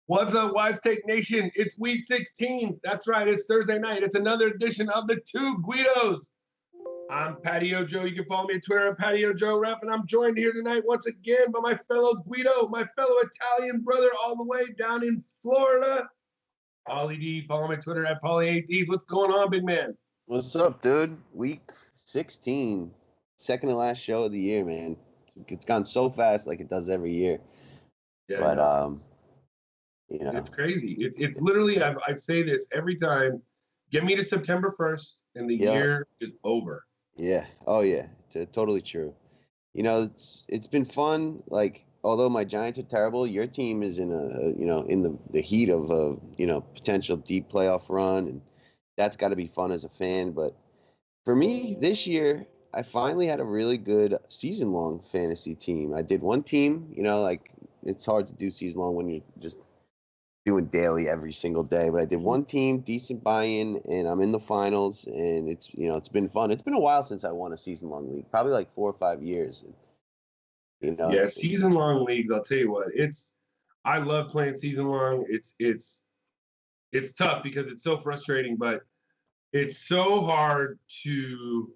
What's up, Wise Take Nation? It's week 16. That's right. It's Thursday night. It's another edition of the Two Guidos. I'm Patio Joe. You can follow me on Twitter at Patio Joe Rep, and I'm joined here tonight once again by my fellow Guido, my fellow Italian brother all the way down in Florida, Paulie D. Follow me on Twitter at Paulie D. What's going on, big man? What's up, dude? Week 16, second to last show of the year, man. It's gone so fast, like it does every year. Yeah, but it's crazy. It's literally, I say this every time. Get me to September 1st, and the year is over. Yeah. Oh yeah. It's totally true. You know, it's been fun. Like, although my Giants are terrible, your team is in the heat of a potential deep playoff run, and that's got to be fun as a fan. But for me this year, I finally had a really good season-long fantasy team. I did one team. Like, it's hard to do season-long when you're just doing daily every single day, but I did one team, decent buy-in, and I'm in the finals, and it's been fun. It's been a while since I won a season-long league, probably like 4 or 5 years. Yeah, season-long leagues, I'll tell you what, I love playing season-long. It's tough because it's so frustrating, but it's so hard to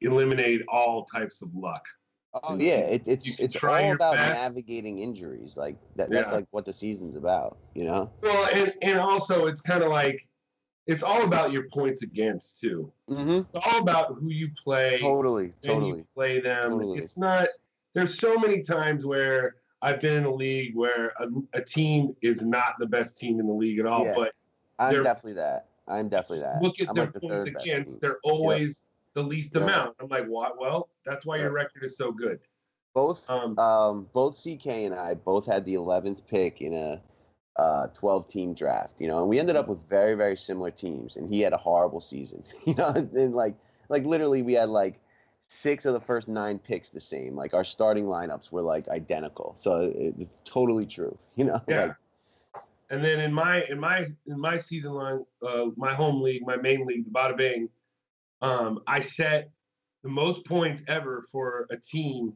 eliminate all types of luck. Oh yeah, it's all about navigating injuries. Like that. That's like what the season's about, Well, and also it's kind of like it's all about your points against too. Mm-hmm. It's all about who you play. Totally. You play them. Totally. It's not. There's so many times where I've been in a league where a team is not the best team in the league at all. Yeah. But I'm definitely that. Look at their points against. They're always the least amount. I'm like, what? Well, that's why your record is so good. Both CK and I both had the 11th pick in a 12-team draft, and we ended up with very, very similar teams, and he had a horrible season, and like literally we had like 6 of the first 9 picks the same. Like our starting lineups were like identical. So it's totally true, Yeah. Like, and then in my season long, my home league, my main league, the Bada Bing, I set the most points ever for a team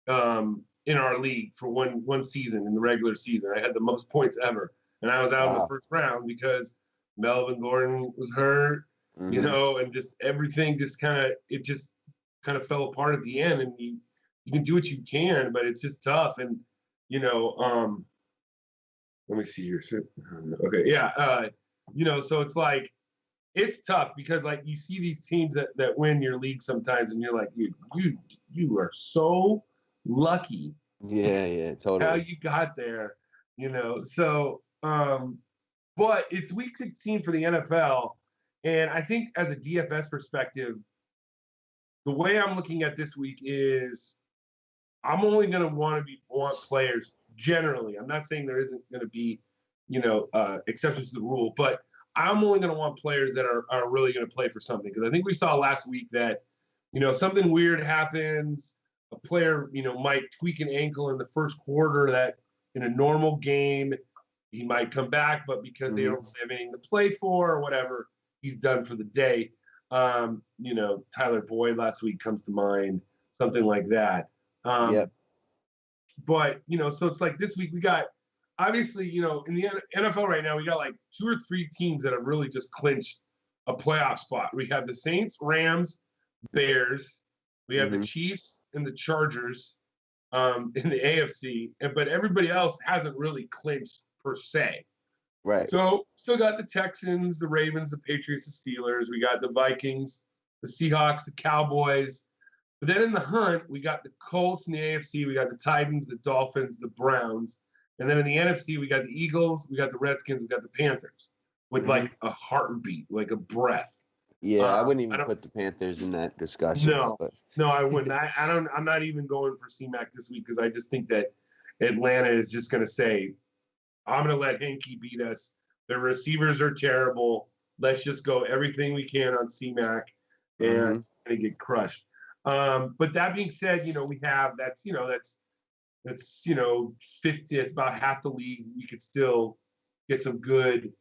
in our league for one season in the regular season. I had the most points ever, and I was out in the first round because Melvin Gordon was hurt, and just everything just kind of fell apart at the end. And you can do what you can, but it's just tough. And let me see here. Okay, yeah, so it's like. It's tough because like you see these teams that win your league sometimes, and you're like, you are so lucky. Yeah, totally. How you got there, So, but it's week 16 for the NFL, and I think as a DFS perspective, the way I'm looking at this week is I'm only going to want players generally. I'm not saying there isn't going to be, exceptions to the rule, but I'm only going to want players that are really going to play for something. Because I think we saw last week that, if something weird happens, a player, might tweak an ankle in the first quarter that in a normal game, he might come back, but because they don't have anything to play for or whatever, he's done for the day. Tyler Boyd last week comes to mind, something like that. But, so it's like this week we got, obviously, in the NFL right now, we got like 2 or 3 teams that have really just clinched a playoff spot. We have the Saints, Rams, Bears. We have the Chiefs and the Chargers in the AFC. But everybody else hasn't really clinched per se. Right. So still got the Texans, the Ravens, the Patriots, the Steelers. We got the Vikings, the Seahawks, the Cowboys. But then in the hunt, we got the Colts in the AFC. We got the Titans, the Dolphins, the Browns. And then in the NFC, we got the Eagles, we got the Redskins, we got the Panthers with like a heartbeat, like a breath. Yeah, I wouldn't even put the Panthers in that discussion. No, I wouldn't. I'm not even going for C-Mac this week because I just think that Atlanta is just going to say, I'm going to let Henke beat us. Their receivers are terrible. Let's just go everything we can on C-Mac and get crushed. But that being said, we have that's 50. It's about half the league. You could still get some good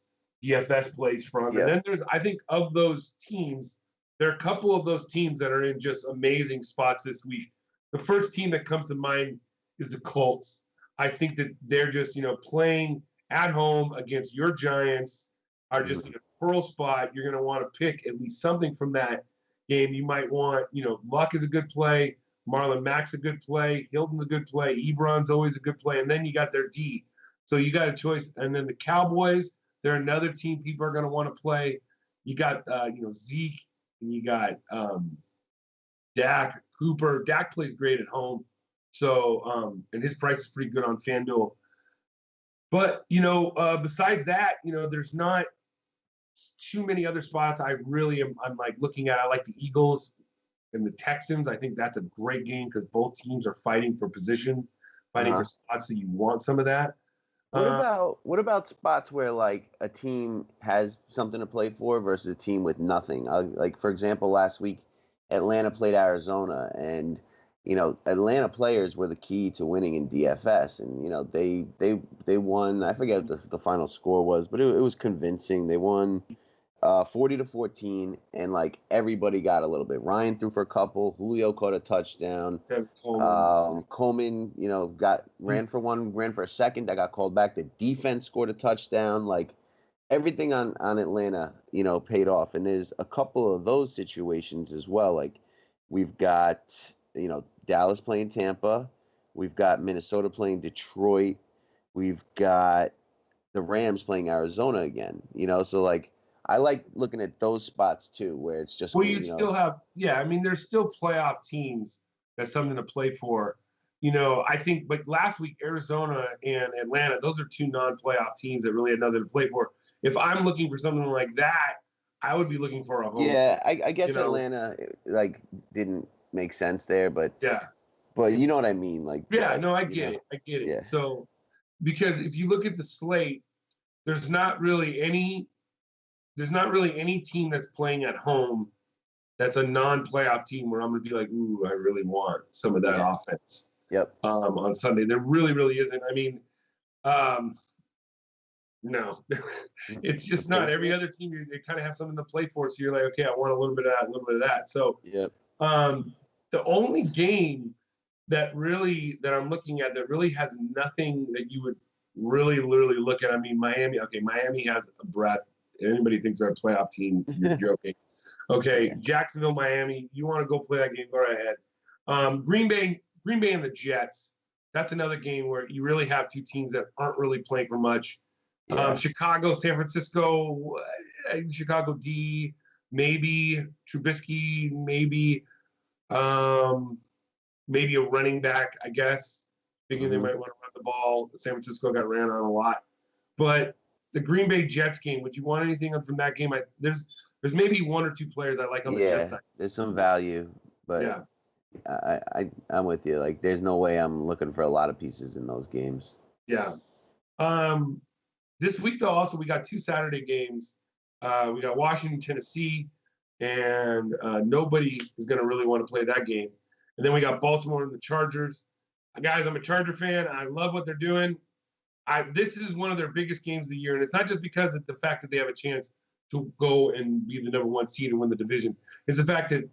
DFS plays from. Yeah. And then there's, I think, of those teams, there are a couple of those teams that are in just amazing spots this week. The first team that comes to mind is the Colts. I think that they're just, playing at home against your Giants are just in a pearl spot. You're going to want to pick at least something from that game. You might want, Luck is a good play. Marlon Mack's a good play. Hilton's a good play. Ebron's always a good play. And then you got their D. So you got a choice. And then the Cowboys, they're another team people are going to want to play. You got, Zeke, and you got Dak, Cooper. Dak plays great at home. So, and his price is pretty good on FanDuel. But, besides that, there's not too many other spots I'm like looking at. I like the Eagles and the Texans. I think that's a great game because both teams are fighting for position, fighting for spots, so you want some of that. What about spots where like a team has something to play for versus a team with nothing? Like for example, last week Atlanta played Arizona, and Atlanta players were the key to winning in DFS, and they won. I forget what the final score was, but it was convincing. They won 40-14, and like everybody got a little bit. Ryan threw for a couple. Julio caught a touchdown. Coleman, ran for one, ran for a second. That got called back. The defense scored a touchdown. Like everything on Atlanta, paid off. And there's a couple of those situations as well. Like we've got, Dallas playing Tampa. We've got Minnesota playing Detroit. We've got the Rams playing Arizona again. So like I like looking at those spots too, where it's just. Well, you still have, there's still playoff teams. That's something to play for. I think like last week, Arizona and Atlanta, those are two non-playoff teams that really had nothing to play for. If I'm looking for something like that, I would be looking for a home. Yeah, I guess Atlanta like didn't make sense there, but yeah. But you know what I mean, like. Yeah, no, I get it. Yeah. So, because if you look at the slate, there's not really any team that's playing at home that's a non-playoff team where I'm going to be like, ooh, I really want some of that offense. Yep. On Sunday, there really, really isn't. I mean, no, it's just not. Every other team, they kind of have something to play for. So you're like, okay, I want a little bit of that, a little bit of that. So, the only game that I'm looking at that really has nothing that you would really, literally look at. I mean, Miami. Okay, Miami has a breath. Anybody thinks they're a playoff team, you're joking. Okay, Jacksonville, Miami. You want to go play that game? Go right ahead. Green Bay and the Jets. That's another game where you really have two teams that aren't really playing for much. Yeah. Chicago, San Francisco, Chicago D, maybe Trubisky, maybe a running back, I guess. Thinking they might want to run the ball. San Francisco got ran on a lot. But the Green Bay Jets game, would you want anything from that game? There's maybe one or two players I like on the Jets side. There's some value, but I'm with you. Like, there's no way I'm looking for a lot of pieces in those games. Yeah. This week, though, also, we got two Saturday games. We got Washington, Tennessee, and nobody is going to really want to play that game. And then we got Baltimore and the Chargers. Guys, I'm a Charger fan. I love what they're doing. This is one of their biggest games of the year, and it's not just because of the fact that they have a chance to go and be the number one seed and win the division. It's the fact that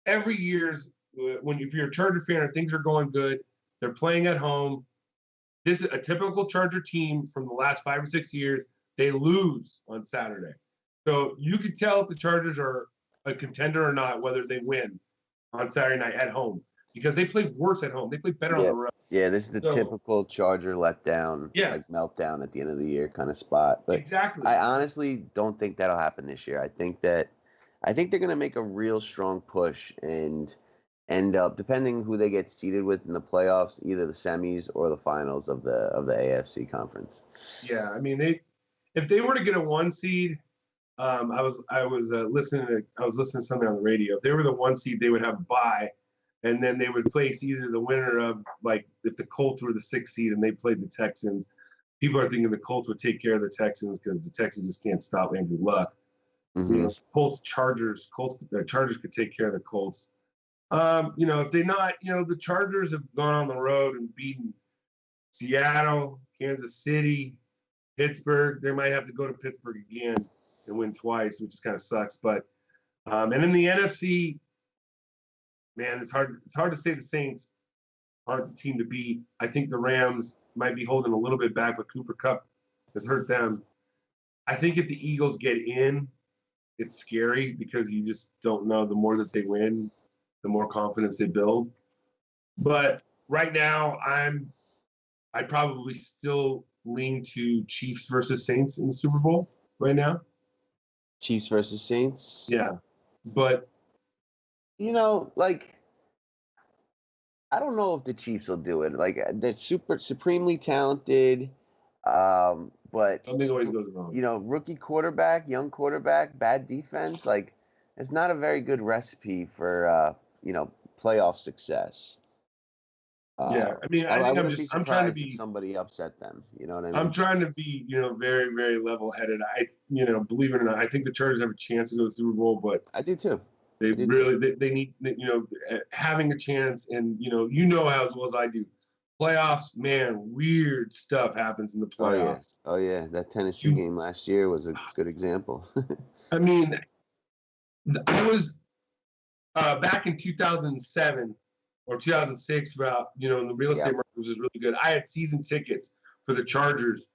every year's if you're a Charger fan and things are going good, they're playing at home. This is a typical Charger team from the last 5 or 6 years. They lose on Saturday, so you could tell if the Chargers are a contender or not, whether they win on Saturday night at home, because they play worse at home. They play better on the road. Yeah, this is the typical Charger letdown, like meltdown at the end of the year kind of spot. But exactly. I honestly don't think that'll happen this year. I think they're going to make a real strong push and end up, depending who they get seeded with in the playoffs, either the semis or the finals of the AFC conference. Yeah, I mean, if they were to get a 1 seed, I was listening to something on the radio. If they were the 1 seed, they would have a bye. And then they would face either the winner of, like, if the Colts were the 6th seed and they played the Texans, people are thinking the Colts would take care of the Texans because the Texans just can't stop Andrew Luck. Mm-hmm. Chargers could take care of the Colts. If they not, the Chargers have gone on the road and beaten Seattle, Kansas City, Pittsburgh. They might have to go to Pittsburgh again and win twice, which just kind of sucks. But and in the NFC, man, it's hard to say the Saints aren't the team to beat. I think the Rams might be holding a little bit back, but Cooper Kupp has hurt them. I think if the Eagles get in, it's scary because you just don't know. The more that they win, the more confidence they build. But right now, I'd probably still lean to Chiefs versus Saints in the Super Bowl right now. Chiefs versus Saints. Yeah, but like, I don't know if the Chiefs will do it. Like, they're supremely talented, but something always goes wrong. Rookie quarterback, young quarterback, bad defense. Like, it's not a very good recipe for playoff success. Yeah, I mean, I think I'm trying to be if somebody upset them. You know what I mean? I'm trying to be, very, very level-headed. Believe it or not, I think the Chargers have a chance to go to the Super Bowl, but I do too. They need, having a chance, and how as well as I do, playoffs, man, weird stuff happens in the playoffs. Oh yeah, that Tennessee game last year was a good example. I mean, I was back in 2007 or 2006, about when the real estate market was just really good. I had season tickets for the Chargers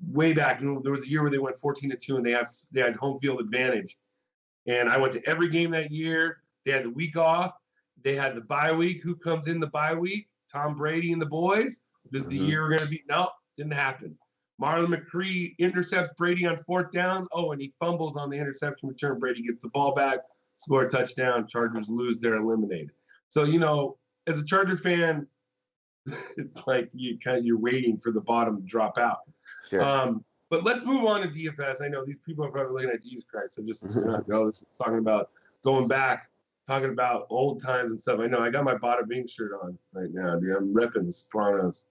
way back. There was a year where they went 14-2, and they had home field advantage. And I went to every game that year. They had the week off. They had the bye week. Who comes in the bye week? Tom Brady and the boys. This is the year we're going to be. No, didn't happen. Marlon McCree intercepts Brady on 4th down. Oh, and he fumbles on the interception return. Brady gets the ball back, score a touchdown. Chargers lose. They're eliminated. So, as a Charger fan, it's like you're waiting for the bottom to drop out. Sure. But let's move on to DFS. I know these people are probably looking at Jesus Christ. I'm just talking about going back, talking about old times and stuff. I know I got my Bada Bing shirt on right now, dude. I'm repping the Sopranos.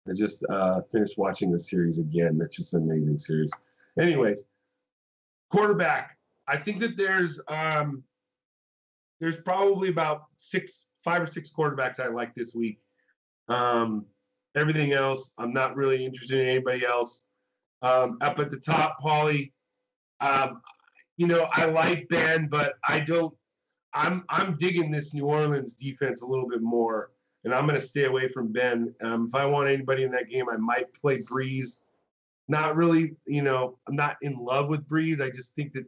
I just finished watching the series again. That's just an amazing series. Anyways, quarterback. I think that there's probably about 5 or 6 quarterbacks I like this week. Everything else, I'm not really interested in anybody else. Up at the top, Paulie, I like Ben, but I'm digging this New Orleans defense a little bit more, and I'm going to stay away from Ben. If I want anybody in that game, I might play Breeze. Not really, I'm not in love with Breeze. I just think that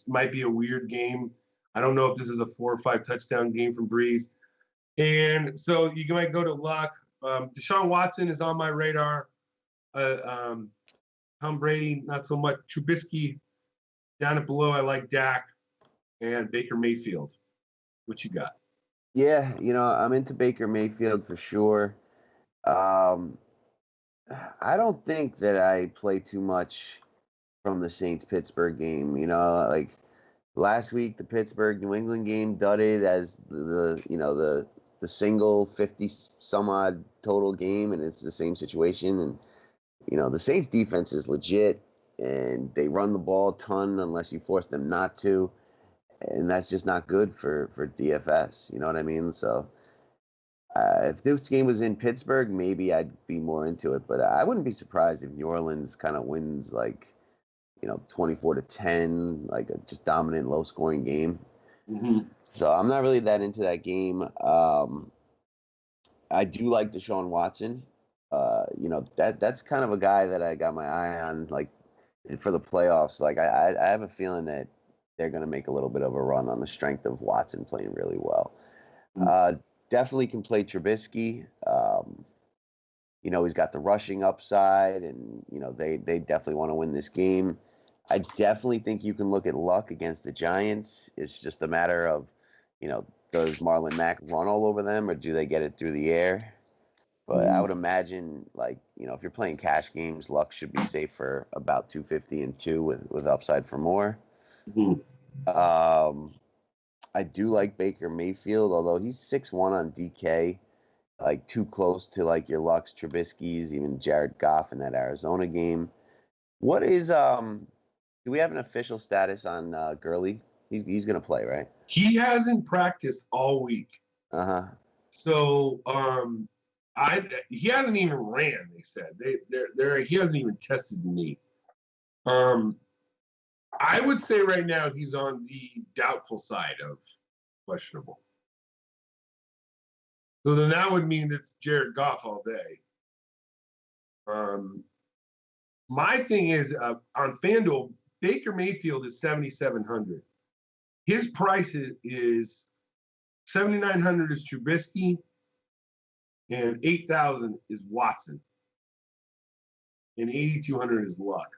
might be a weird game. I don't know if this is a 4 or 5 touchdown game from Breeze. And so you might go to Luck. Deshaun Watson is on my radar. Tom Brady, not so much. Trubisky, down at below, I like Dak and Baker Mayfield. What you got? Yeah, I'm into Baker Mayfield for sure. I don't think that I play too much from the Saints-Pittsburgh game. Like last week, the Pittsburgh-New England game dudded as the single 50 some odd total game, and it's the same situation. And the Saints defense is legit, and they run the ball a ton unless you force them not to. And that's just not good for DFS. You know what I mean? So if this game was in Pittsburgh, maybe I'd be more into it. But I wouldn't be surprised if New Orleans kind of wins 24-10, like a just dominant, low-scoring game. Mm-hmm. So I'm not really that into that game. I do like Deshaun Watson. That's kind of a guy that I got my eye on, like, for the playoffs. Like, I have a feeling that they're going to make a little bit of a run on the strength of Watson playing really well. Definitely can play Trubisky. He's got the rushing upside, and, they definitely want to win this game. I definitely think you can look at Luck against the Giants. It's just a matter of, does Marlon Mack run all over them, or do they get it through the air? But I would imagine, if you're playing cash games, Luck should be safe for about 250 and 2 with upside for more. Mm-hmm. I do like Baker Mayfield, although he's 6-1 on DK, too close to your Lucks, Trubisky's, even Jared Goff in that Arizona game. What is do we have an official status on Gurley? He's gonna play, right? He hasn't practiced all week. So he hasn't even ran. They said he hasn't even tested the knee. I would say right now he's on the doubtful side of questionable. So then that would mean it's Jared Goff all day. My thing is on FanDuel, Baker Mayfield is 7,700. His price is 7,900 is Trubisky, and 8,000 is Watson, and 8,200 is Luck.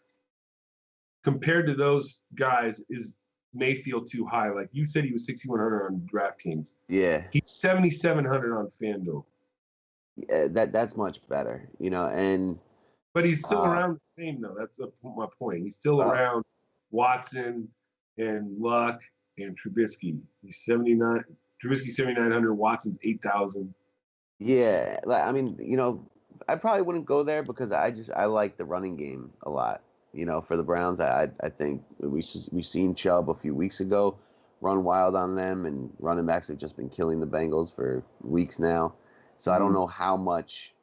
Compared to those guys, is Mayfield too high? Like you said, he was 6,100 on DraftKings. Yeah, He's 7,700 on FanDuel. yeah, that's much better, and But he's still around the same, though. That's my point. He's still around Watson and Luck and Trubisky. He's 79. Trubisky 7,900. Watson's 8,000. yeah, I mean, I probably wouldn't go there because I like the running game a lot. For the Browns, I think we've seen Chubb a few weeks ago run wild on them, and running backs have just been killing the Bengals for weeks now. So I don't know how much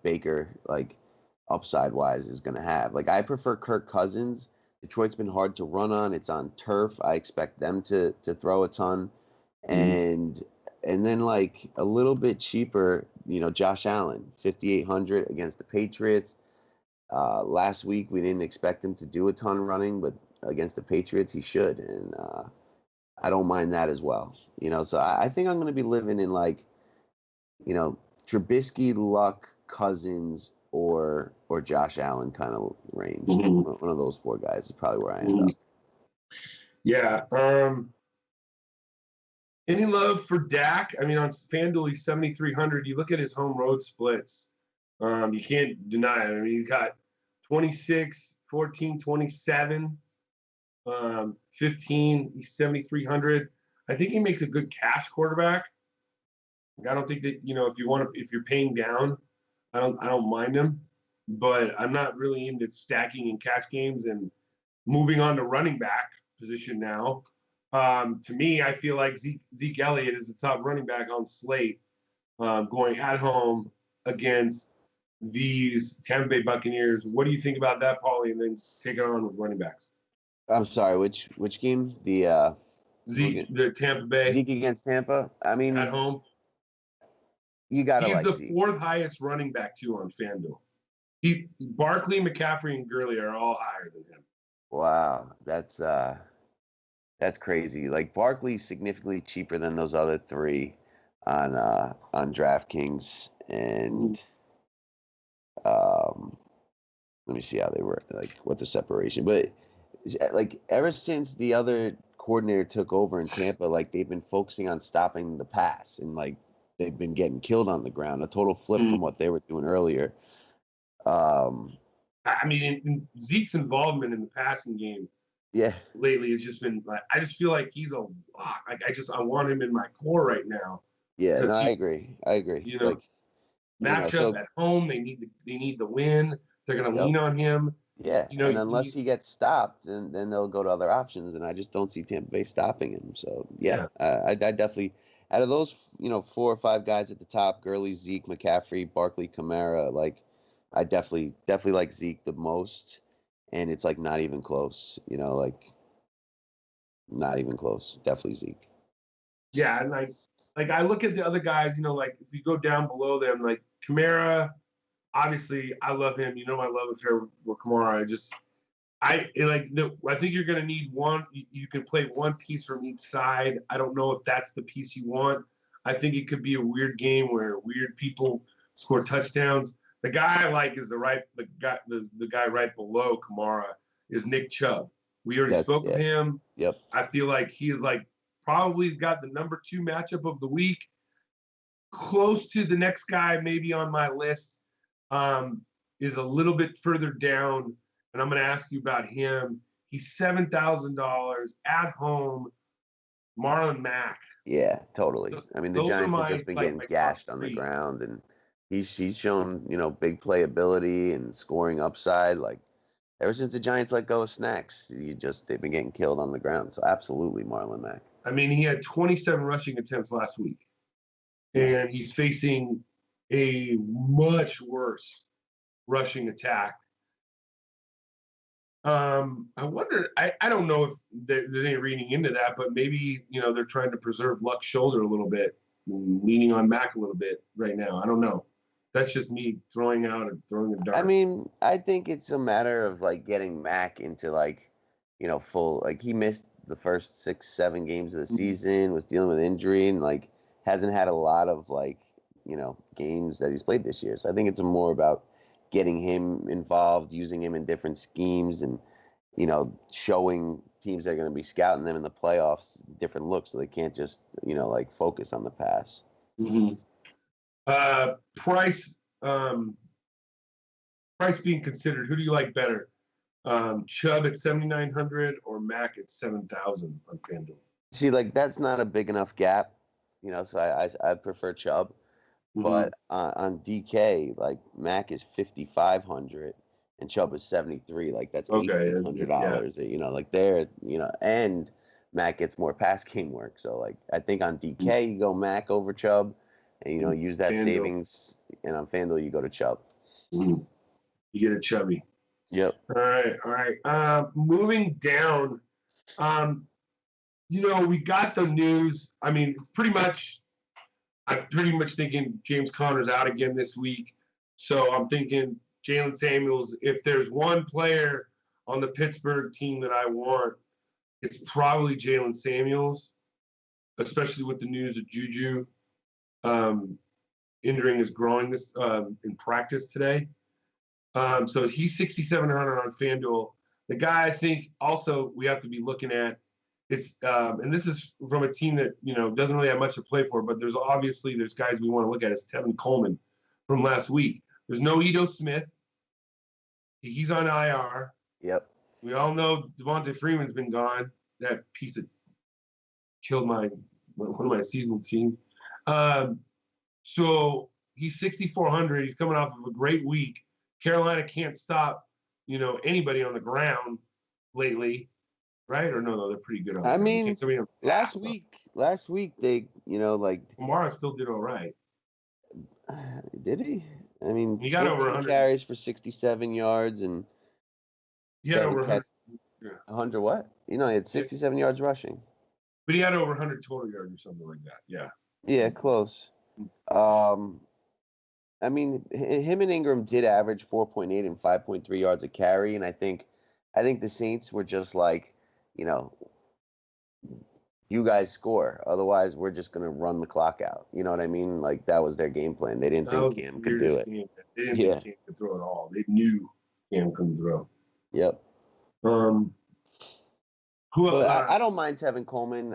Baker upside wise is going to have. I prefer Kirk Cousins. Detroit's been hard to run on. It's on turf. I expect them to throw a ton, and then a little bit cheaper, Josh Allen, 5,800 against the Patriots. Last week we didn't expect him to do a ton running, but against the Patriots he should, and I don't mind that as well. So I think I'm going to be living in Trubisky, Luck, Cousins, or Josh Allen kind of range. One of those four guys is probably where I end up. Yeah. Any love for Dak? I mean, on FanDuel he's 7,300. You look at his home road splits. You can't deny it. I mean, he's got 26, 14, 27, 15. He's 7,300. I think he makes a good cash quarterback. I don't think that if you're paying down, I don't mind him, but I'm not really into stacking in cash games and moving on to running back position now. To me, I feel like Zeke Elliott is the top running back on slate, going at home against these Tampa Bay Buccaneers. What do you think about that, Paulie? And then take it on with running backs. I'm sorry, which game? The Zeke, the Tampa Bay. Zeke against Tampa. I mean, at home. You gotta He's the Zeke. fourth highest running back too on FanDuel. Barkley, McCaffrey, and Gurley are all higher than him. Wow, that's crazy. Barkley's significantly cheaper than those other three on DraftKings, and let me see how they were, what the separation. But ever since the other coordinator took over in Tampa, they've been focusing on stopping the pass, and they've been getting killed on the ground. A total flip from what they were doing earlier. I mean, Zeke's involvement in the passing game, lately has just been I just feel like he's I want him in my core right now. Yeah, no, I agree. Matchup at home, they need the win. They're gonna lean on him. Yeah, and unless he gets stopped, then they'll go to other options, and I just don't see Tampa Bay stopping him. So I definitely, out of those 4 or 5 guys at the top, Gurley, Zeke, McCaffrey, Barkley, Kamara, I definitely like Zeke the most, and it's not even close. Not even close. Definitely Zeke. Yeah, and I look at the other guys, if you go down below them, Kamara, obviously I love him. My love affair for Kamara. I think you're gonna need one. You can play one piece from each side. I don't know if that's the piece you want. I think it could be a weird game where weird people score touchdowns. The guy I like is the guy right below Kamara is Nick Chubb. We already spoke of him. Yep. I feel like he is probably got the number 2 matchup of the week. Close to the next guy maybe on my list, is a little bit further down, and I'm going to ask you about him. He's $7,000 at home. Marlon Mack. Yeah, totally. I mean, the Giants have just been getting gashed on the ground, and he's shown big playability and scoring upside. Ever since the Giants let go of Snacks, they've been getting killed on the ground. So absolutely, Marlon Mack. I mean, he had 27 rushing attempts last week, and he's facing a much worse rushing attack. I wonder. I don't know if there's any reading into that, but maybe they're trying to preserve Luck's shoulder a little bit, leaning on Mack a little bit right now. I don't know. That's just me throwing a dart. I mean, I think it's a matter of like getting Mac into like, full. Like he missed the first 6, 7 games of the season, was dealing with injury, and like hasn't had a lot of like, games that he's played this year. So I think it's more about getting him involved, using him in different schemes, and showing teams that are going to be scouting them in the playoffs different looks, so they can't just like focus on the pass. Mm-hmm. Price being considered, who do you like better? Chubb at 7,900 or Mac at 7,000 on FanDuel? See, like that's not a big enough gap, so I prefer Chubb. Mm-hmm. But on DK, like Mac is 5,500 and Chubb is 73. Like that's $1,800. Yeah. Like they're and Mac gets more pass game work. So like I think on DK you go Mac over Chubb, and use that FanDuel savings. And on FanDuel you go to Chubb. Mm-hmm. You get a Chubby. Yep. All right. Moving down, we got the news. I mean, I'm pretty much thinking James Conner's out again this week. So I'm thinking Jalen Samuels. If there's one player on the Pittsburgh team that I want, it's probably Jalen Samuels, especially with the news of Juju injuring his groin in practice today. So he's 6,700 on FanDuel. The guy I think also we have to be looking at is, and this is from a team that doesn't really have much to play for, but there's guys we want to look at. Is Tevin Coleman from last week. There's no Ito Smith. He's on IR. Yep. We all know Devontae Freeman's been gone. That piece of killed one of my seasonal team. So he's 6,400. He's coming off of a great week. Carolina can't stop, anybody on the ground lately, right? Or no, they're pretty good on. I mean, last week they, like Kamara still did all right. Did he? I mean, he got over 100 carries for 67 yards and he had over 100. 100 what? He had 67 yards rushing. But he had over 100 total yards or something like that. Yeah. Yeah, close. I mean, him and Ingram did average 4.8 and 5.3 yards a carry, and I think the Saints were just like, you guys score, otherwise we're just gonna run the clock out. You know what I mean? Like that was their game plan. They didn't think Cam could do it. They didn't think Cam could throw at all. They knew Cam couldn't throw. Yep. I don't mind Tevin Coleman.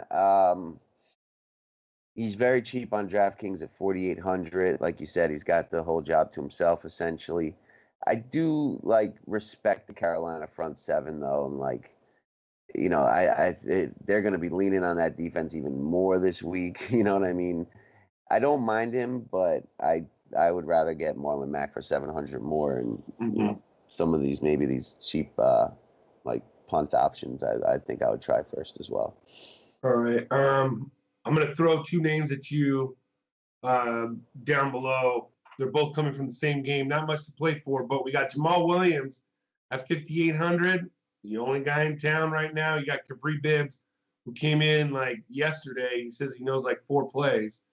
He's very cheap on DraftKings at 4,800. Like you said, he's got the whole job to himself essentially. I do respect the Carolina front seven though, and they're going to be leaning on that defense even more this week. You know what I mean? I don't mind him, but I would rather get Marlon Mack for 700 more, and some of these cheap punt options. I think I would try first as well. All right. I'm going to throw two names at you down below. They're both coming from the same game. Not much to play for, but we got Jamal Williams at 5,800. The only guy in town right now. You got Capri Bibbs, who came in yesterday. He says he knows 4 plays.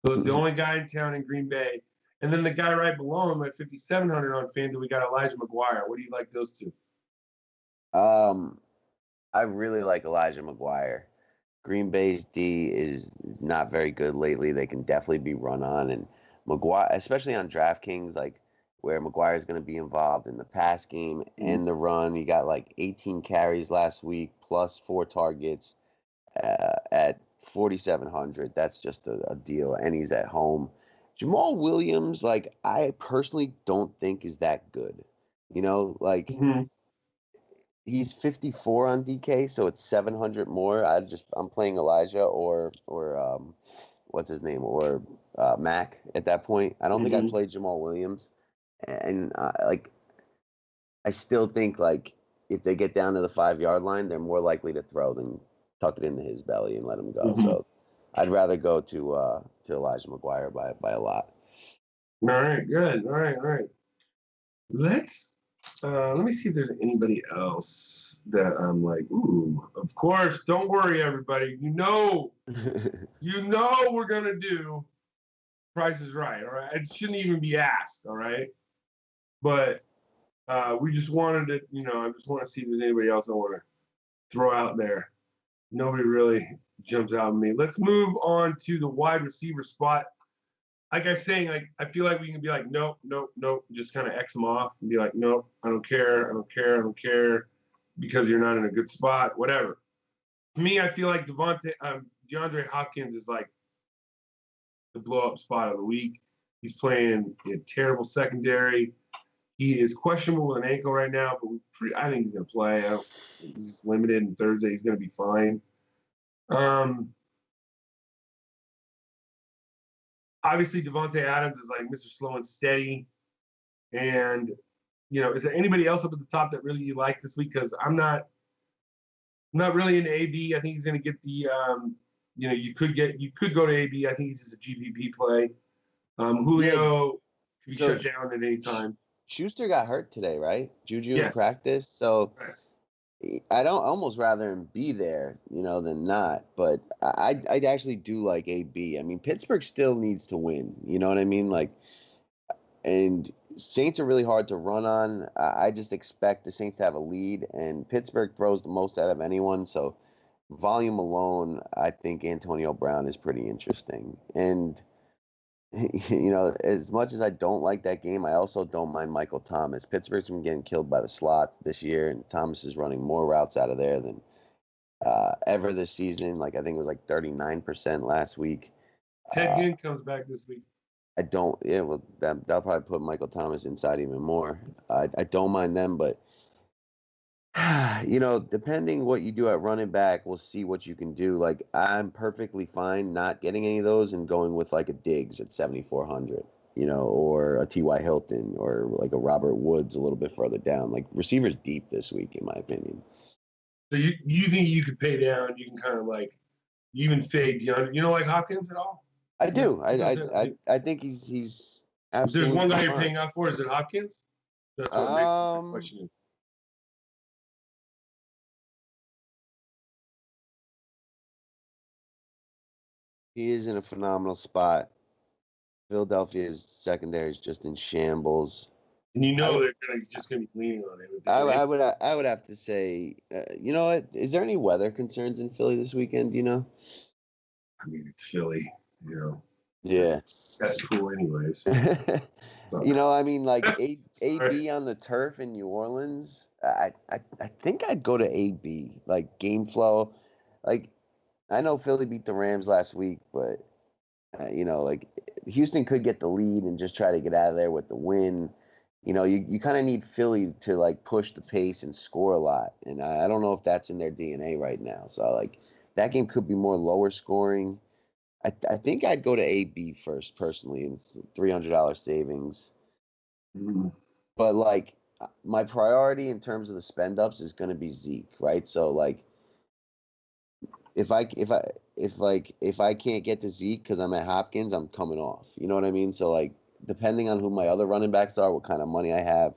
So it's the only guy in town in Green Bay. And then the guy right below him at 5,700 on FanDuel, we got Elijah McGuire. What do you like those two? I really like Elijah McGuire. Green Bay's D is not very good lately. They can definitely be run on, and McGuire, especially on DraftKings, where McGuire is going to be involved in the pass game and the run. He got 18 carries last week plus 4 targets at 4,700. That's just a deal, and he's at home. Jamal Williams, I personally don't think is that good. He's 54 on DK, so it's 700 more. I'm playing Elijah or what's his name, or Mac at that point. I don't think I played Jamal Williams, and I still think if they get down to the 5-yard line, they're more likely to throw than tuck it into his belly and let him go. So I'd rather go to Elijah McGuire by a lot. All right, good. All right. Let me see if there's anybody else that I'm ooh, of course. Don't worry, everybody. We're gonna do Price is Right. All right, it shouldn't even be asked. All right, but we just wanted to, I just want to see if there's anybody else I want to throw out there. Nobody really jumps out at me. Let's move on to the wide receiver spot. Like I was saying, I feel like we can be like, nope, nope, nope, just kind of X them off and be like, nope, I don't care, I don't care, I don't care, because you're not in a good spot, whatever. To me, I feel like DeAndre Hopkins is like the blow up spot of the week. He's playing a terrible secondary. He is questionable with an ankle right now, but I think he's going to play. He's limited, and Thursday he's going to be fine. Obviously, Devontae Adams is like Mr. Slow and Steady. And, is there anybody else up at the top that really you like this week? Because I'm not really into AB. I think he's going to get the, you could go to AB. I think he's just a GPP play. Julio can be shut down at any time. Schuster got hurt today, right? Juju in Yes. practice. So Correct. I'd almost rather him be there, than not. But I actually do like AB. I mean, Pittsburgh still needs to win. You know what I mean? And Saints are really hard to run on. I just expect the Saints to have a lead, and Pittsburgh throws the most out of anyone. So volume alone, I think Antonio Brown is pretty interesting. And as much as I don't like that game, I also don't mind Michael Thomas. Pittsburgh's been getting killed by the slot this year, and Thomas is running more routes out of there than ever this season. I think it was 39% last week. Ted Ginn comes back this week. That'll probably put Michael Thomas inside even more. I don't mind them, but depending what you do at running back, we'll see what you can do. I'm perfectly fine not getting any of those and going with a Diggs at 7,400, or a T.Y. Hilton or a Robert Woods a little bit further down. Receivers deep this week, in my opinion. So you think you could pay down? You can kind of you even fade DeAndre. You don't like Hopkins at all? I do. I think he's absolutely. If there's one guy fine. you're paying out for, is it Hopkins? That's what makes the question. He is in a phenomenal spot. Philadelphia's secondary is just in shambles. And they're just going to be leaning on it. I would have to say, you know what? Is there any weather concerns in Philly this weekend? Do you know? I mean, it's Philly, Yeah. That's cool, anyways. I mean, AB on the turf in New Orleans. I think I'd go to AB. Game flow. I know Philly beat the Rams last week, but Houston could get the lead and just try to get out of there with the win. You kind of need Philly to push the pace and score a lot, and I don't know if that's in their DNA right now. So that game could be more lower scoring. I think I'd go to AB first personally, and it's $300 savings. Mm-hmm. But my priority in terms of the spend ups is going to be Zeke, right? So if I can't get to Zeke because I'm at Hopkins, I'm coming off. You know what I mean? So depending on who my other running backs are, what kind of money I have,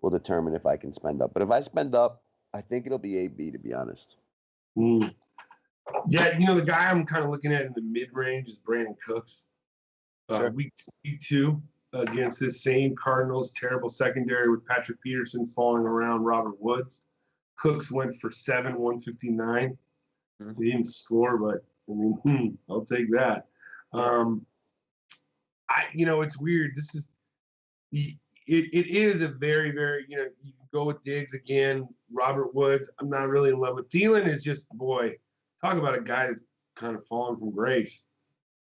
will determine if I can spend up. But if I spend up, I think it'll be AB, to be honest. Mm. Yeah, the guy I'm kind of looking at in the mid-range is Brandon Cooks. Sure. Week 2 against this same Cardinals terrible secondary with Patrick Peterson falling around Robert Woods. Cooks went for 159. Mm-hmm. He didn't score, but I'll take that. It's weird. This is it is a very, very, you can go with Diggs again, Robert Woods. I'm not really in love with Thielen. Is just, boy, talk about a guy that's kind of fallen from grace.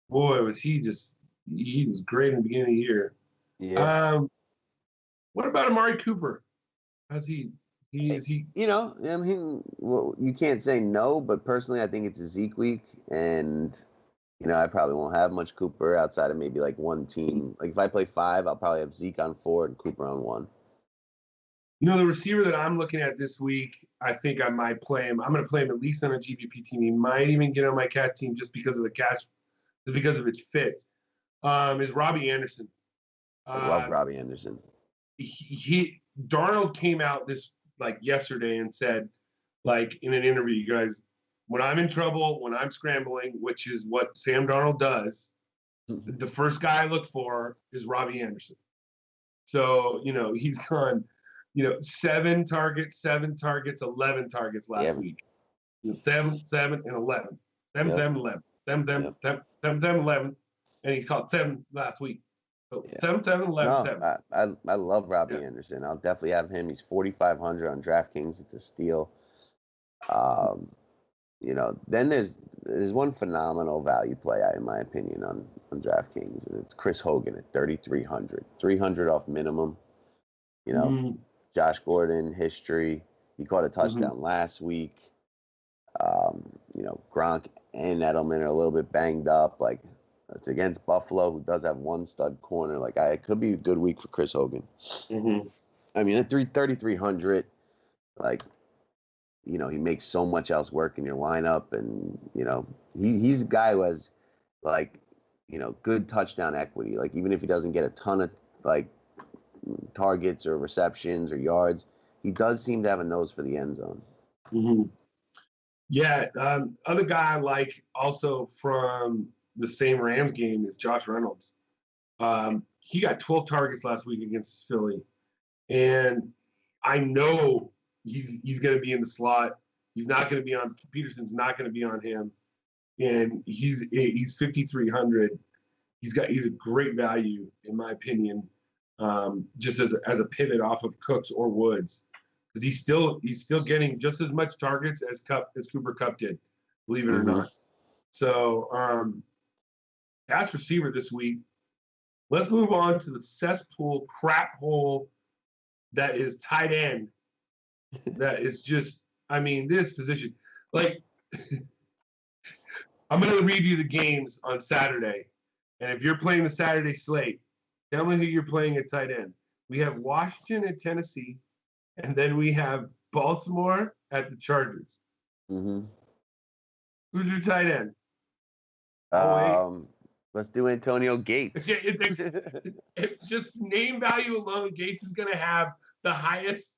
Boy, was he was great in the beginning of the year. Yeah. What about Amari Cooper? How's he? Is he? You can't say no, but personally, I think it's a Zeke week, and I probably won't have much Cooper outside of maybe one team. If I play 5, I'll probably have Zeke on 4 and Cooper on 1. The receiver that I'm looking at this week, I think I might play him. I'm going to play him at least on a GPP team. He might even get on my cash team just because of just because of its fit. Is Robbie Anderson. I love Robbie Anderson. Darnold came out yesterday and said, in an interview, you guys, when I'm in trouble, when I'm scrambling, which is what Sam Darnold does, The first guy I look for is Robbie Anderson. So, he's gone, 7 targets, 11 targets last Yeah. week. 7, 7, and 11. 7, Yep. 7, 11. 7, 7, Yep. 7, 7, 7, 11. And he caught 7 last week. So Yeah. 7, 7, 11, No, 7. I love Robbie Yeah. Anderson. I'll definitely have him. He's 4,500 on DraftKings. It's a steal. Then there's one phenomenal value play, in my opinion, on DraftKings, and it's Chris Hogan at 3,300, 300 off minimum. Mm-hmm. Josh Gordon history. He caught a touchdown Mm-hmm. last week. Gronk and Edelman are a little bit banged up. Like, it's against Buffalo, who does have one stud corner. Like, it could be a good week for Chris Hogan. Mm-hmm. I mean, at 3,300, like, he makes so much else work in your lineup, and he's a guy who has like good touchdown equity. Like, even if he doesn't get a ton of like targets or receptions or yards, he does seem to have a nose for the end zone. Mm-hmm. Yeah, other guy I like also from the same Rams game is Josh Reynolds. He got 12 targets last week against Philly, and I know he's going to be in the slot. He's not going to be on Peterson's. Not going to be on him, and he's 5,300. He's a great value in my opinion, just as a pivot off of Cooks or Woods, because he's still getting just as much targets as Cooper Kupp did, believe it or not. So pass receiver this week. Let's move on to the cesspool crap hole that is tight end. That is just, this position. Like, I'm going to read you the games on Saturday. And if you're playing the Saturday slate, tell me who you're playing at tight end. We have Washington at Tennessee, and then we have Baltimore at the Chargers. Mm-hmm. Who's your tight end? Let's do Antonio Gates. Just name value alone, Gates is going to have the highest,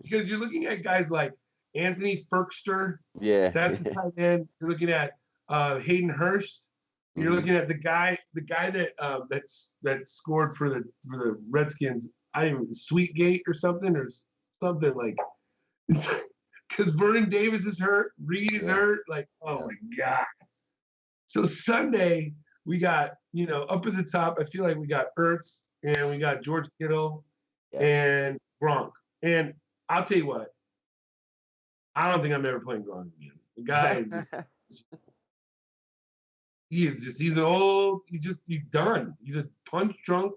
because you're looking at guys like Anthony Ferkster. Yeah, that's the tight end. You're looking at Hayden Hurst. You're looking at the guy that scored for the Redskins. Sweetgate or something like, because Vernon Davis is hurt, Reed is hurt. Like, oh my God. So Sunday we got up at the top. I feel like we got Ertz and we got George Kittle and Gronk. And I'll tell you what, I don't think I'm ever playing Gronk again. The guy is he's an old, he's done. He's a punch drunk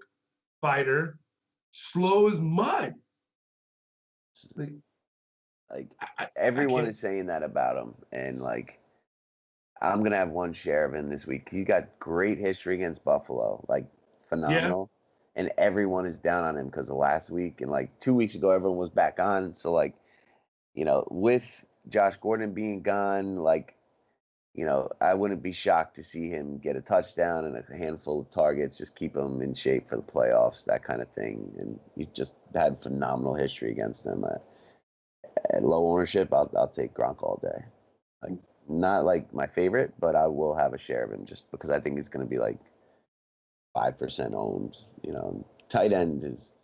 fighter, slow as mud. Like everyone is saying that about him, and like I'm gonna have one share of him this week. He got great history against Buffalo, like phenomenal, and everyone is down on him because of last week, and like 2 weeks ago everyone was back on. So like, with Josh Gordon being gone, like, I wouldn't be shocked to see him get a touchdown and a handful of targets, just keep him in shape for the playoffs, that kind of thing. And he's just had phenomenal history against them. At low ownership, I'll take Gronk all day. Like, not like my favorite, but I will have a share of him just because I think it's going to be like 5% owned. Tight end is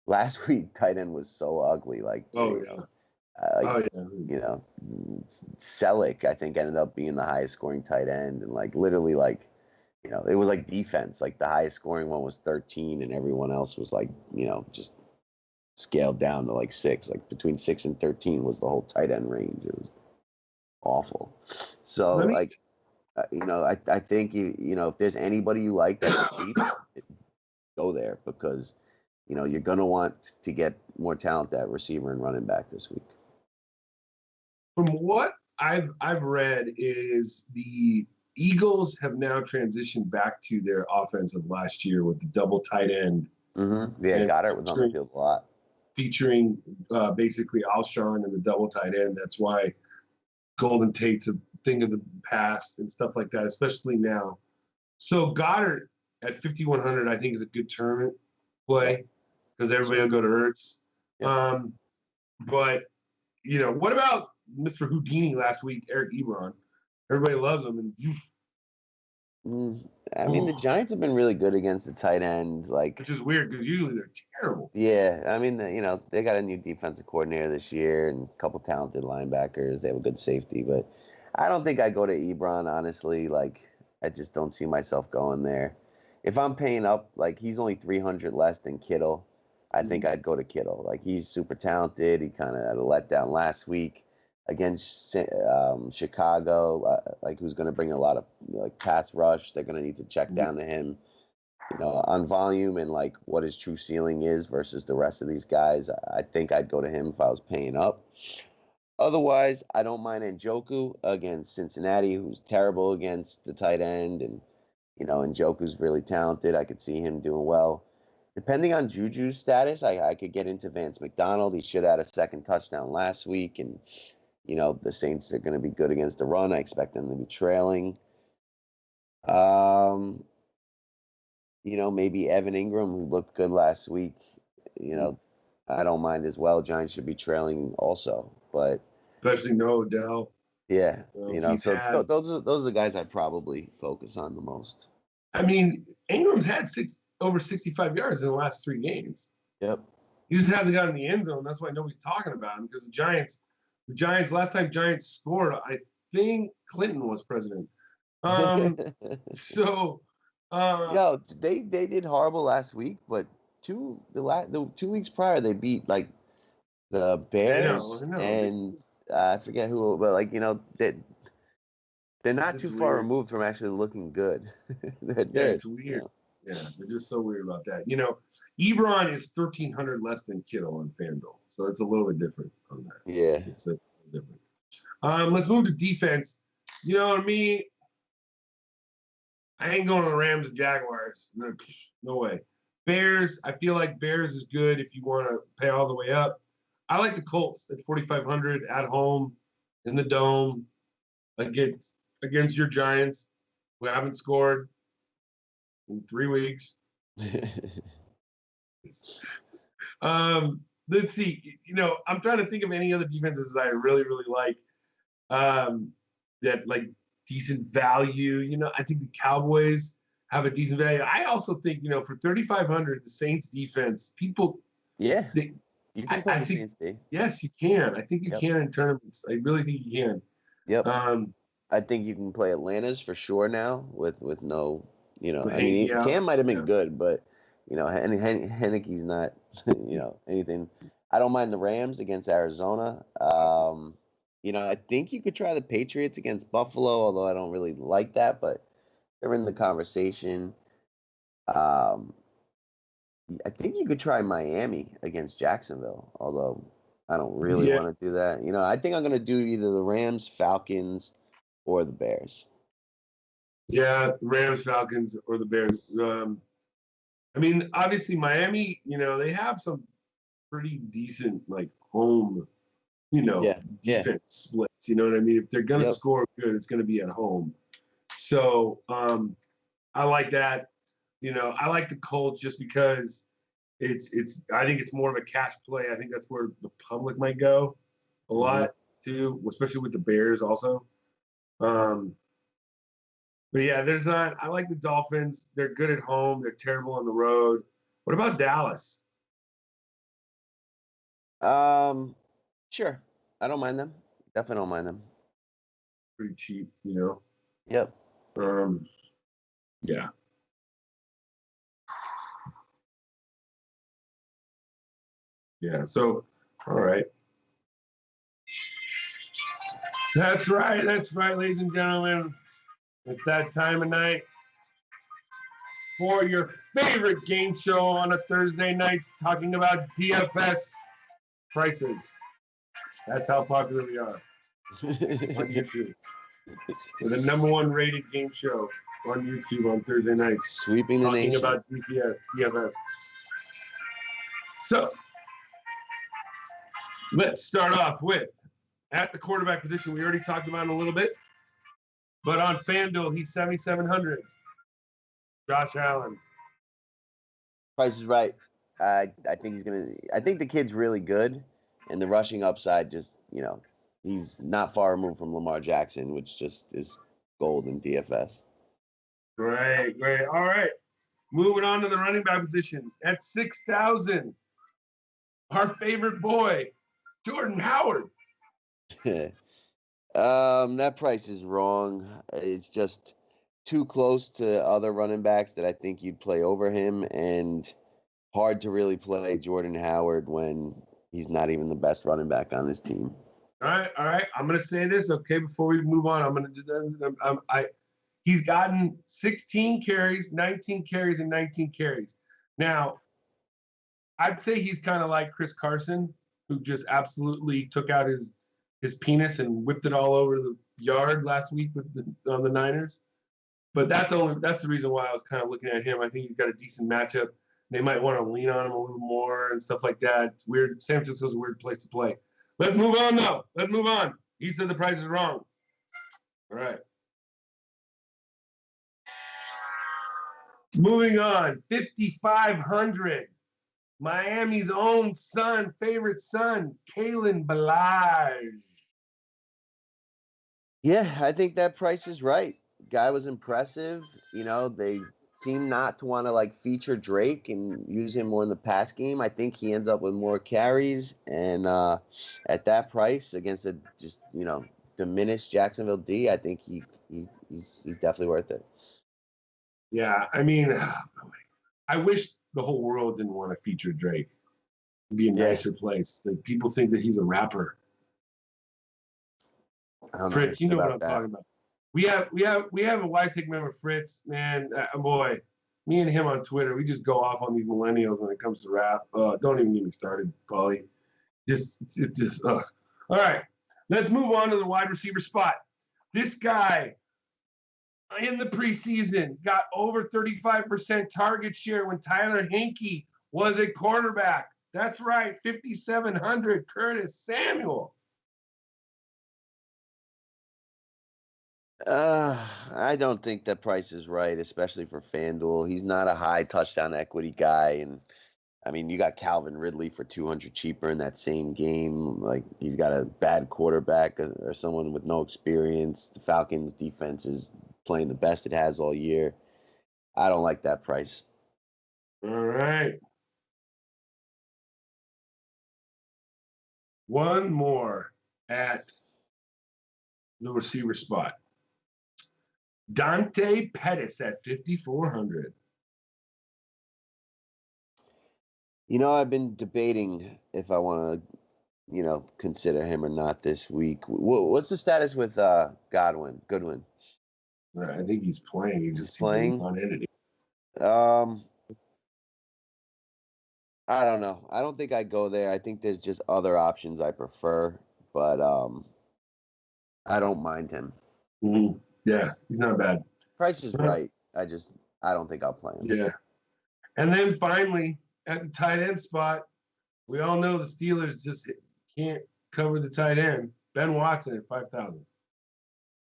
last week. Tight end was so ugly. Like, Selleck, I think, ended up being the highest scoring tight end, and like literally, like, it was like defense. Like the highest scoring one was 13, and everyone else was like, just scaled down to like 6. Like between 6 and 13 was the whole tight end range. It was awful. So I think if there's anybody you like that's cheap, go there, because you're gonna want to get more talent at receiver and running back this week. From what I've read is the Eagles have now transitioned back to their offense of last year with the double tight end. Mm-hmm. Yeah, Goddard was on the field a lot. Featuring basically Alshon and the double tight end. That's why Golden Tate's a thing of the past and stuff like that, especially now. So Goddard at 5,100, I think, is a good tournament play because everybody will go to Ertz. Yeah. But what about Mr. Houdini last week, Eric Ebron? Everybody loves him, and I mean, the Giants have been really good against the tight end. Which is weird because usually they're terrible. Yeah, I mean, they got a new defensive coordinator this year and a couple talented linebackers. They have a good safety, but I don't think I go to Ebron, honestly. I just don't see myself going there. If I'm paying up, he's only 300 less than Kittle. I think I'd go to Kittle. He's super talented. He kind of had a letdown last week against Chicago, who's going to bring a lot of pass rush. They're going to need to check down to him, on volume and what his true ceiling is versus the rest of these guys. I think I'd go to him if I was paying up. Otherwise, I don't mind Njoku against Cincinnati, who's terrible against the tight end, and Njoku's really talented. I could see him doing well. Depending on Juju's status, I could get into Vance McDonald. He should have had a second touchdown last week, and the Saints are going to be good against the run. I expect them to be trailing. Maybe Evan Ingram, who looked good last week. I don't mind as well. Giants should be trailing also, but especially no Odell. Yeah, those are the guys I probably focus on the most. I mean, Ingram's had over 65 yards in the last 3 games. Yep. He just hasn't gotten in the end zone. That's why nobody's talking about him, because the Giants, last time Giants scored, I think Clinton was president. They did horrible last week, but the 2 weeks prior they beat the Bears I know. And I forget who, but they're not too far removed from actually looking good. It's weird. Yeah, they're just so weird about that. Ebron is 1,300 less than Kittle on FanDuel, so it's a little bit different on that. Yeah, it's a different. Let's move to defense. Me, I ain't going to the Rams and Jaguars. No way. Bears, I feel like Bears is good if you want to pay all the way up. I like the Colts at 4,500 at home in the Dome against your Giants, who haven't scored in 3 weeks. Let's see. I'm trying to think of any other defenses that I really, really like. That decent value. I think the Cowboys have a decent value. I also think for 3,500, the Saints defense, people. Yeah. You can play the Saints D. Yes, you can. I think you can in tournaments. I really think you can. Yep. I think you can play Atlanta's for sure now with no, Cam might have been good, but Heineke's not, anything. I don't mind the Rams against Arizona. I think you could try the Patriots against Buffalo, although I don't really like that, but they're in the conversation. I think you could try Miami against Jacksonville, although I don't really want to do that. I think I'm going to do either the Rams, Falcons, or the Bears. Yeah, Rams, Falcons, or the Bears. Obviously Miami, they have some pretty decent home, defense splits. You know what I mean? If they're going to score good, it's going to be at home. So I like that. I like the Colts just because it's. I think it's more of a cash play. I think that's where the public might go a lot too, especially with the Bears also. But yeah, there's not. I like the Dolphins. They're good at home. They're terrible on the road. What about Dallas? Sure. I don't mind them. Definitely don't mind them. Pretty cheap, Yep. Yeah. Yeah. So, all right. That's right, ladies and gentlemen. It's that time of night for your favorite game show on a Thursday night, talking about DFS prices. That's how popular we are on YouTube. We're the #1 rated game show on YouTube on Thursday nights. Sweeping the nation. Talking about DFS. So, let's start off with, at the quarterback position, we already talked about him a little bit. But on FanDuel, he's 7,700. Josh Allen. Price is right. I think the kid's really good, and the rushing upside just, he's not far removed from Lamar Jackson, which just is gold in DFS. Great, great. All right. Moving on to the running back position. At 6,000, our favorite boy, Jordan Howard. That price is wrong. It's just too close to other running backs that I think you'd play over him, and hard to really play Jordan Howard when he's not even the best running back on this team. All right, all right. I'm gonna say this, okay, before we move on. I'm gonna just he's gotten 16 carries, 19 carries, and 19 carries. Now, I'd say he's kind of like Chris Carson, who just absolutely took out his penis and whipped it all over the yard last week with on the Niners. But that's the reason why I was kind of looking at him. I think he's got a decent matchup. They might want to lean on him a little more and stuff like that. It's weird. San Francisco's a weird place to play. Let's move on, though. Let's move on. He said the price is wrong. All right. Moving on. 5,500. Miami's own favorite son, Kalen Ballage. Yeah, I think that price is right. Guy was impressive. They seem not to want to feature Drake and use him more in the pass game. I think he ends up with more carries, and at that price against a just diminished Jacksonville D, I think he's definitely worth it. Yeah, I mean, I wish the whole world didn't want to feature Drake. It'd be a nicer place. People think that he's a rapper. Fritz, you know what I'm talking about. We have a Wise Take member, Fritz, man, boy. Me and him on Twitter, we just go off on these millennials when it comes to rap. Don't even get me started, Paulie. All right, let's move on to the wide receiver spot. This guy in the preseason got over 35% target share when Tyler Hinkey was a quarterback. That's right, 5,700, Curtis Samuel. I don't think that price is right, especially for FanDuel. He's not a high touchdown equity guy, and I mean, you got Calvin Ridley for 200 cheaper in that same game. He's got a bad quarterback or someone with no experience. The Falcons' defense is playing the best it has all year. I don't like that price. All right. One more at the receiver spot. Dante Pettis at 5,400. I've been debating if I want to, consider him or not this week. What's the status with Goodwin? I think he's playing. He's playing. On entity. I don't know. I don't think I go there. I think there's just other options I prefer, but I don't mind him. Mm-hmm. Yeah, he's not bad. Price is right. I don't think I'll play him. Yeah. And then finally, at the tight end spot, we all know the Steelers just can't cover the tight end. Ben Watson at 5,000.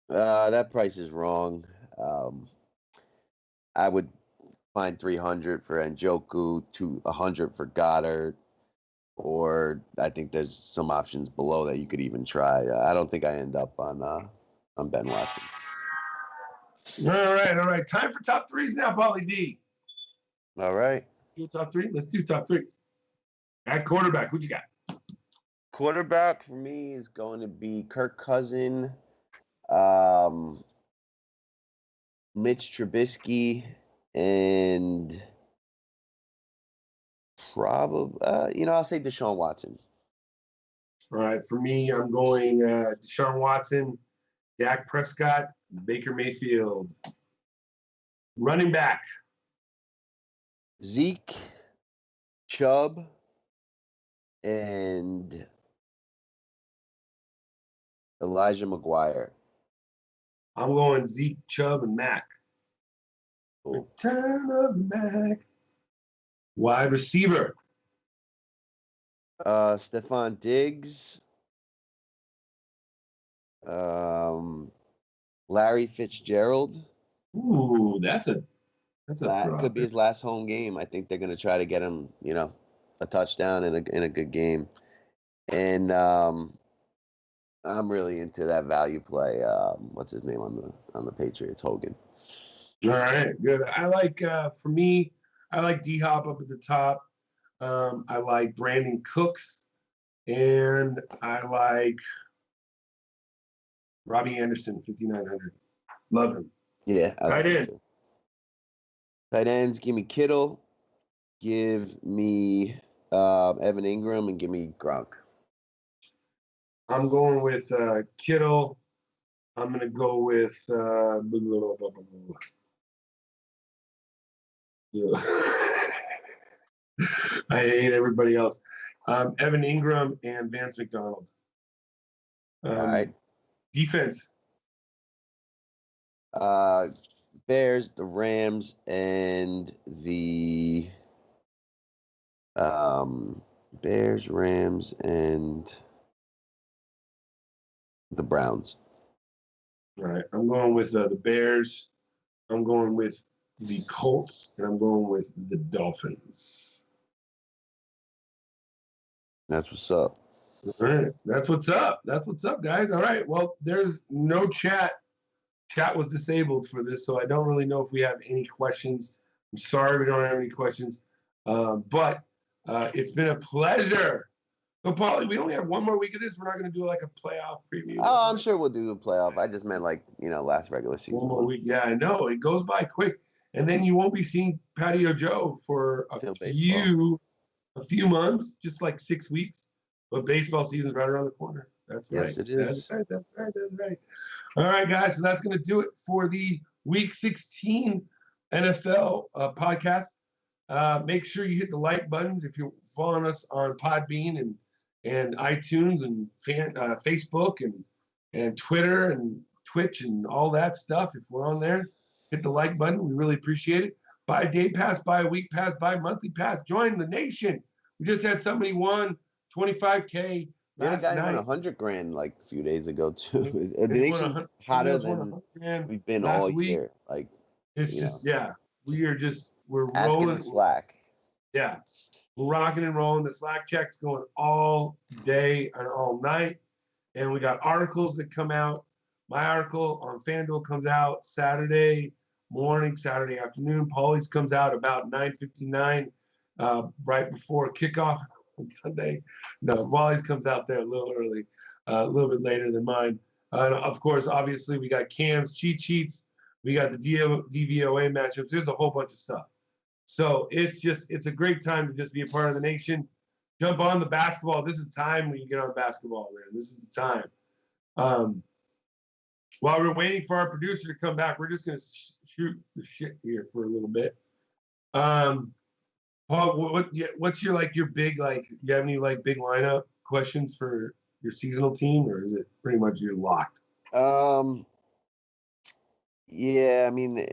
That price is wrong. I would find 300 for Njoku, 100 for Goddard, or I think there's some options below that you could even try. I don't think I end up on Ben Watson. All right. Time for top threes now, Paulie D. All right. Do top three? Let's do top threes. At quarterback, what you got? Quarterback for me is going to be Kirk Cousins, Mitch Trubisky, and probably, I'll say Deshaun Watson. All right. For me, I'm going Deshaun Watson, Dak Prescott, Baker Mayfield. Running back. Zeke, Chubb, and Elijah McGuire. I'm going Zeke, Chubb, and Mac. Cool. Return of Mac. Wide receiver. Stephon Diggs. Larry Fitzgerald. Ooh, that could be his last home game. I think they're going to try to get him, a touchdown in a good game. And I'm really into that value play. What's his name on the Patriots? Hogan. All right, good. I like for me, I like D Hop up at the top. I like Brandon Cooks, and I like Robbie Anderson, 5,900. Love him. Yeah, I like Tight him end. too. Tight ends, give me Kittle, give me Evan Ingram, and give me Gronk. I'm going with Kittle. I'm going to go with I hate everybody else. Evan Ingram and Vance McDonald. All right. Defense. Bears, the Rams, and the Bears, Rams, and the Browns. All right. I'm going with the Bears. I'm going with the Colts, and I'm going with the Dolphins. That's what's up. All right. That's what's up. That's what's up, guys. All right. Well, there's no chat. Chat was disabled for this, so I don't really know if we have any questions. I'm sorry we don't have any questions. But it's been a pleasure. So, Paulie, we only have one more week of this. We're not going to do like a playoff preview. Oh, I'm sure we'll do a playoff. I just meant last regular season. One more week. Yeah, I know. It goes by quick. And then you won't be seeing Patio Joe for a few months, just like 6 weeks. But baseball season's right around the corner. That's right. Yes, it is. That's right. All right, guys. So that's going to do it for the Week 16 NFL podcast. Make sure you hit the like buttons if you're following us on Podbean and iTunes and Facebook and Twitter and Twitch and all that stuff. If we're on there, hit the like button. We really appreciate it. Buy a day pass, buy a week pass, buy a monthly pass. Join the nation. We just had somebody won $25K last night. Won $100,000 like a few days ago too. The nation's hotter than we've been all year. Like it's just we're asking rolling the slack. Yeah, we're rocking and rolling. The Slack check's going all day and all night, and we got articles that come out. My article on FanDuel comes out Saturday morning, Saturday afternoon. Paulie's comes out about 9:59, right before kickoff on Sunday. No, Paulie's comes out there a little early, a little bit later than mine. Of course, obviously, we got Cam's cheat sheets. We got the DVOA matchups. There's a whole bunch of stuff. So it's a great time to just be a part of the nation. Jump on the basketball. This is the time when you get on basketball, man. This is the time. While we're waiting for our producer to come back, we're just going to shoot the shit here for a little bit. Paul, what's your big, you have any big lineup questions for your seasonal team, or is it pretty much you're locked? Yeah, I mean,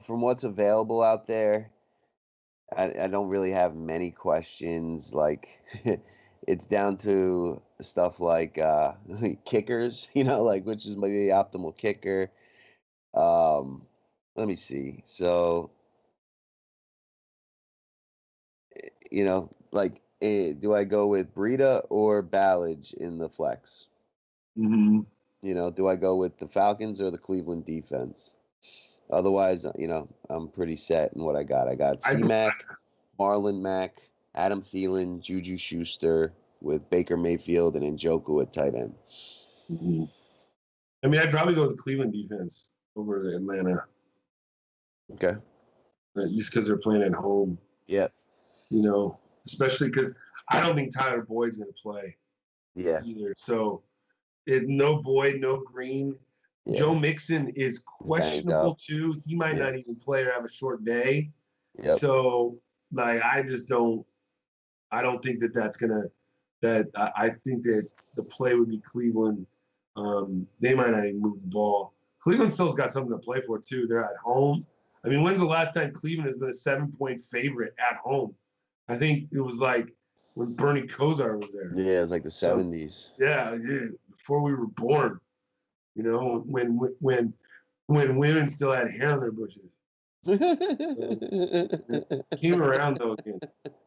from what's available out there, I don't really have many questions. Like, it's down to stuff like kickers, which is maybe the optimal kicker. Let me see. So, do I go with Breida or Ballage in the flex? Mm-hmm. Do I go with the Falcons or the Cleveland defense? Otherwise, I'm pretty set in what I got. I got C-Mac, Marlon Mack, Adam Thielen, Juju Schuster with Baker Mayfield and Njoku at tight end. Mm-hmm. I mean, I'd probably go with the Cleveland defense over the Atlanta. Okay. Just because they're playing at home. Yep. Especially because I don't think Tyler Boyd's going to play. Yeah. Either. So, no Boyd, no Green. Yeah. Joe Mixon is questionable too. He might not even play or have a short day. Yep. So, I don't think that's gonna. I think that the play would be Cleveland. They might not even move the ball. Cleveland still's got something to play for too. They're at home. I mean, when's the last time Cleveland has been a 7-point favorite at home? I think it was when Bernie Kosar was there. Yeah, it was like the 70s. Yeah, before we were born. When women still had hair on their bushes. Came around though again.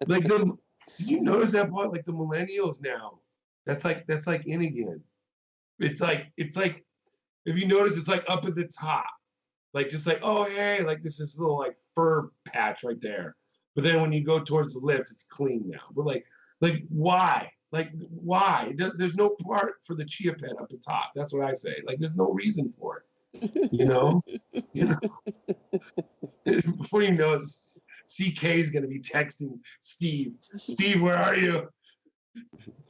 Did you notice that part? Like the millennials now, that's like in again. It's like if you notice, it's like up at the top. Like just like, oh hey, like there's this little like fur patch right there. But then when you go towards the lips, it's clean now. But like why? Like why? There's no part for the chia pet up the top. That's what I say. Like there's no reason for it. You know? You know? Before you know it, CK is gonna be texting Steve. Steve, where are you?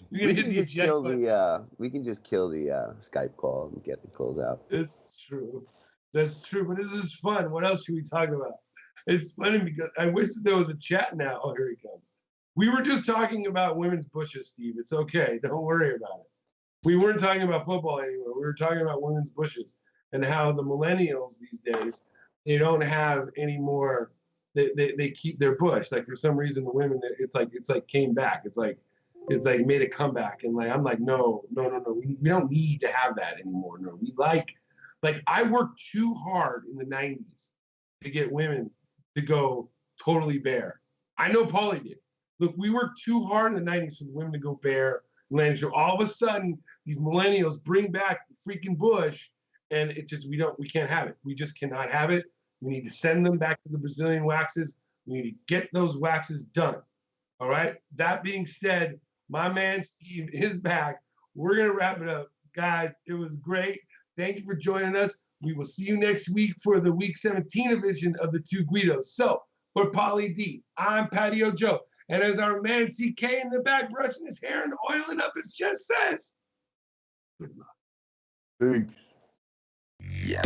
You're gonna hit the eject button. We can just kill the Skype call and get the close out. It's true. That's true. But this is fun. What else should we talk about? It's funny because I wish that there was a chat now. Oh, here he comes. We were just talking about women's bushes, Steve. It's okay. Don't worry about it. We weren't talking about football anymore. We were talking about women's bushes and how the millennials these days, they don't have any more. They keep their bush. Like for some reason, the women, it's like came back. It's like made a comeback. And like I'm like, no. We don't need to have that anymore. No, we like I worked too hard in the 90s to get women to go totally bare. I know Paulie did. Look, we worked too hard in the 90s for the women to go bare. So all of a sudden, these millennials bring back the freaking bush, and it just we can't have it. We just cannot have it. We need to send them back to the Brazilian waxes. We need to get those waxes done. All right. That being said, my man Steve is back. We're gonna wrap it up, guys. It was great. Thank you for joining us. We will see you next week for the Week 17 edition of the Two Guidos. So for Paulie D, I'm Patio Joe. And as our man CK in the back brushing his hair and oiling up his chest says, good luck. Peace. Yeah.